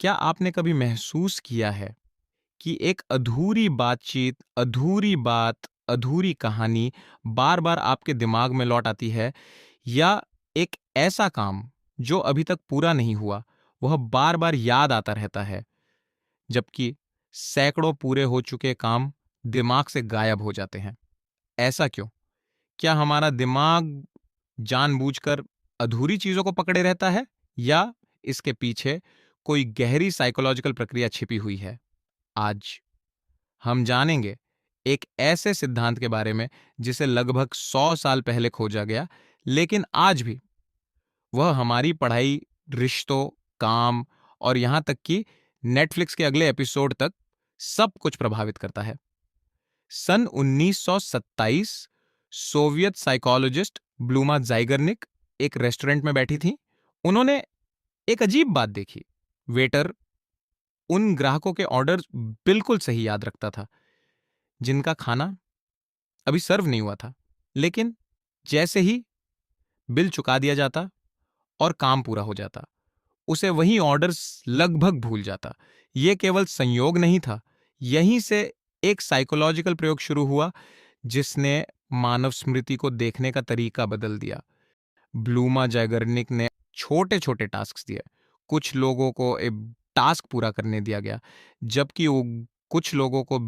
क्या आपने कभी महसूस किया है कि एक अधूरी बातचीत, अधूरी बात, अधूरी कहानी बार-बार आपके दिमाग में लौट आती है, या एक ऐसा काम जो अभी तक पूरा नहीं हुआ, वह बार-बार याद आता रहता है, जबकि सैकड़ों पूरे हो चुके काम दिमाग से गायब हो जाते हैं? ऐसा क्यों? क्या हमारा दिमाग जानबूझकर अधूरी चीजों को पकड़े रहता है, या इसके पीछे कोई गहरी साइकोलॉजिकल प्रक्रिया छिपी हुई है? आज हम जानेंगे एक ऐसे सिद्धांत के बारे में जिसे लगभग 100 साल पहले खोजा गया, लेकिन आज भी वह हमारी पढ़ाई, रिश्तों, काम और यहां तक कि नेटफ्लिक्स के अगले एपिसोड तक सब कुछ प्रभावित करता है। सन 1927 सोवियत साइकोलॉजिस्ट ब्लूमा ज़ाइगर्निक एक रेस्टोरेंट में बैठी थी। उन्होंने एक अजीब बात देखी। वेटर उन ग्राहकों के ऑर्डर बिल्कुल सही याद रखता था जिनका खाना अभी सर्व नहीं हुआ था, लेकिन जैसे ही बिल चुका दिया जाता और काम पूरा हो जाता, उसे वही ऑर्डर्स लगभग भूल जाता। यह केवल संयोग नहीं था, यहीं से एक साइकोलॉजिकल प्रयोग शुरू हुआ जिसने मानव स्मृति को देखने का तरीका बदल दिया। ब्लूमा जैगर्निक ने छोटे छोटे टास्क दिए। कुछ लोगों को एक टास्क पूरा करने दिया गया, जबकि कुछ लोगों को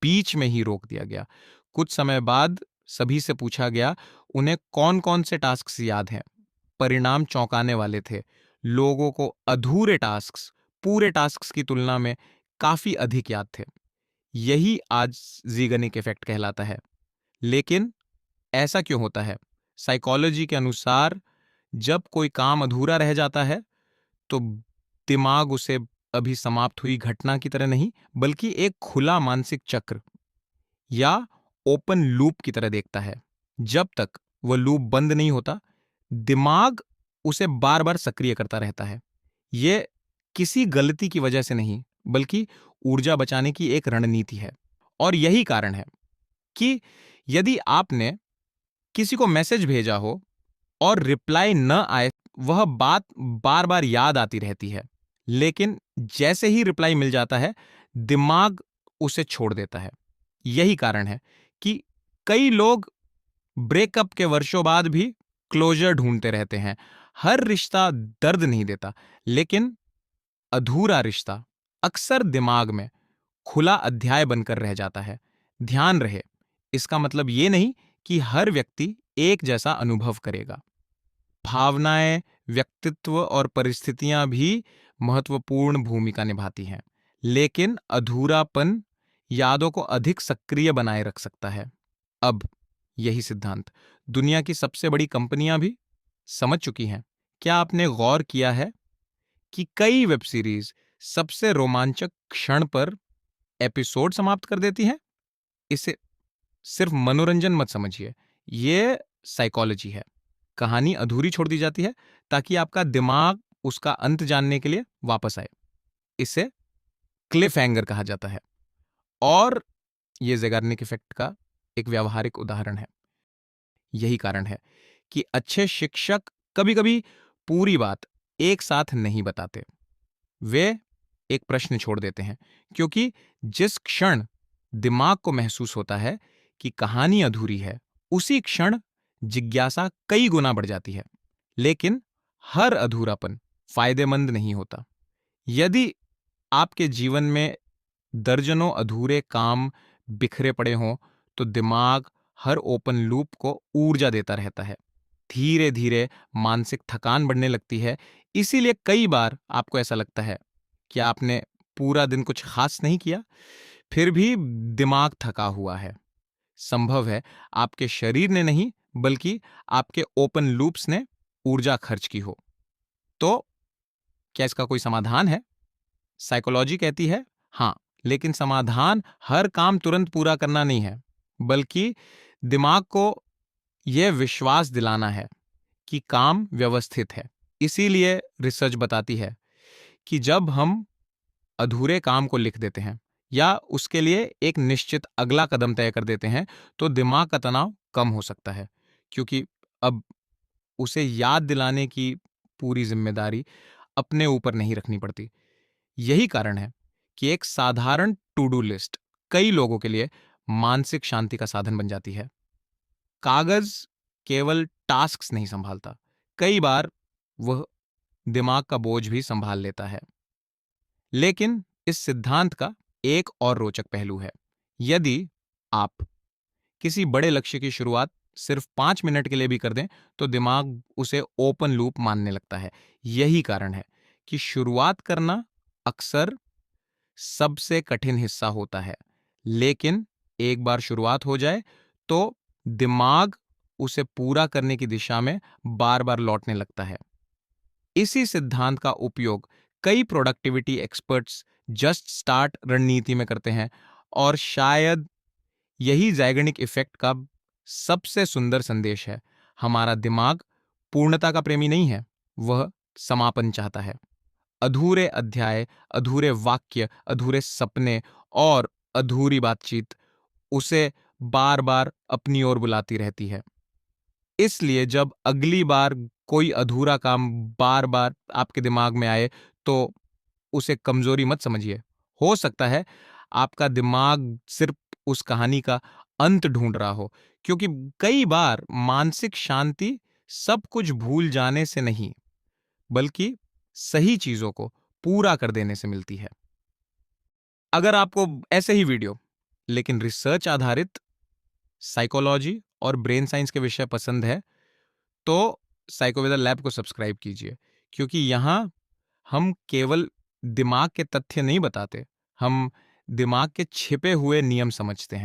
बीच में ही रोक दिया गया। कुछ समय बाद सभी से पूछा गया उन्हें कौन कौन से टास्क याद हैं। परिणाम चौंकाने वाले थे। लोगों को अधूरे टास्क पूरे टास्क की तुलना में काफी अधिक याद थे। यही आज ज़ीगर्निक इफेक्ट कहलाता है। लेकिन ऐसा क्यों होता है? साइकोलॉजी के अनुसार जब कोई काम अधूरा रह जाता है, तो दिमाग उसे अभी समाप्त हुई घटना की तरह नहीं, बल्कि एक खुला मानसिक चक्र या ओपन लूप की तरह देखता है। जब तक वह लूप बंद नहीं होता, दिमाग उसे बार बार सक्रिय करता रहता है। यह किसी गलती की वजह से नहीं, बल्कि ऊर्जा बचाने की एक रणनीति है। और यही कारण है कि यदि आपने किसी को मैसेज भेजा हो और रिप्लाई न आए, वह बात बार बार याद आती रहती है। लेकिन जैसे ही रिप्लाई मिल जाता है, दिमाग उसे छोड़ देता है। यही कारण है कि कई लोग ब्रेकअप के वर्षों बाद भी क्लोजर ढूंढते रहते हैं। हर रिश्ता दर्द नहीं देता, लेकिन अधूरा रिश्ता अक्सर दिमाग में खुला अध्याय बनकर रह जाता है। ध्यान रहे, इसका मतलब ये नहीं कि हर व्यक्ति एक जैसा अनुभव करेगा। भावनाएं, व्यक्तित्व और परिस्थितियां भी महत्वपूर्ण भूमिका निभाती हैं, लेकिन अधूरापन यादों को अधिक सक्रिय बनाए रख सकता है। अब यही सिद्धांत दुनिया की सबसे बड़ी कंपनियां भी समझ चुकी हैं। क्या आपने गौर किया है कि कई वेब सीरीज सबसे रोमांचक क्षण पर एपिसोड समाप्त कर देती हैं? इसे सिर्फ मनोरंजन मत समझिए, यह साइकोलॉजी है। कहानी अधूरी छोड़ दी जाती है ताकि आपका दिमाग उसका अंत जानने के लिए वापस आए। इसे क्लिफ हैंगर कहा जाता है, और यह ज़ेगार्निक इफेक्ट का एक व्यावहारिक उदाहरण है। यही कारण है कि अच्छे शिक्षक कभी-कभी पूरी बात एक साथ नहीं बताते। वे एक प्रश्न छोड़ देते हैं, क्योंकि जिस क्षण दिमाग को महसूस होता है कि कहानी अधूरी है, उसी क्षण जिज्ञासा कई गुना बढ़ जाती है। लेकिन हर अधूरापन फायदेमंद नहीं होता। यदि आपके जीवन में दर्जनों अधूरे काम बिखरे पड़े हों, तो दिमाग हर ओपन लूप को ऊर्जा देता रहता है। धीरे धीरे मानसिक थकान बढ़ने लगती है। इसीलिए कई बार आपको ऐसा लगता है कि आपने पूरा दिन कुछ खास नहीं किया, फिर भी दिमाग थका हुआ है। संभव है आपके शरीर ने नहीं, बल्कि आपके ओपन लूप्स ने ऊर्जा खर्च की हो। तो क्या इसका कोई समाधान है? साइकोलॉजी कहती है हां, लेकिन समाधान हर काम तुरंत पूरा करना नहीं है, बल्कि दिमाग को यह विश्वास दिलाना है कि काम व्यवस्थित है। इसीलिए रिसर्च बताती है कि जब हम अधूरे काम को लिख देते हैं या उसके लिए एक निश्चित अगला कदम तय कर देते हैं, तो दिमाग का तनाव कम हो सकता है, क्योंकि अब उसे याद दिलाने की पूरी जिम्मेदारी अपने ऊपर नहीं रखनी पड़ती। यही कारण है कि एक साधारण टू डू लिस्ट कई लोगों के लिए मानसिक शांति का साधन बन जाती है। कागज केवल टास्क्स नहीं संभालता, कई बार वह दिमाग का बोझ भी संभाल लेता है। लेकिन इस सिद्धांत का एक और रोचक पहलू है। यदि आप किसी बड़े लक्ष्य की शुरुआत सिर्फ 5 मिनट के लिए भी कर दें, तो दिमाग उसे ओपन लूप मानने लगता है। यही कारण है कि शुरुआत करना अक्सर सबसे कठिन हिस्सा होता है, लेकिन एक बार शुरुआत हो जाए तो दिमाग उसे पूरा करने की दिशा में बार बार लौटने लगता है। इसी सिद्धांत का उपयोग कई प्रोडक्टिविटी एक्सपर्ट्स जस्ट स्टार्ट रणनीति में करते हैं, और शायद यही ज़ैगनिक इफेक्ट का सबसे सुंदर संदेश है। हमारा दिमाग पूर्णता का प्रेमी नहीं है, वह समापन चाहता है। अधूरे अध्याय, अधूरे वाक्य, अधूरे सपने और अधूरी बातचीत उसे बार बार अपनी ओर बुलाती रहती है। इसलिए जब अगली बार कोई अधूरा काम बार बार आपके दिमाग में आए, तो उसे कमजोरी मत समझिए। हो सकता है आपका दिमाग सिर्फ उस कहानी का अंत ढूंढ रहा हो, क्योंकि कई बार मानसिक शांति सब कुछ भूल जाने से नहीं, बल्कि सही चीजों को पूरा कर देने से मिलती है। अगर आपको ऐसे ही वीडियो, लेकिन रिसर्च आधारित साइकोलॉजी और ब्रेन साइंस के विषय पसंद है, तो साइकोवेदा लैब को सब्सक्राइब कीजिए, क्योंकि यहां हम केवल दिमाग के तथ्य नहीं बताते, हम दिमाग के छिपे हुए नियम समझते हैं।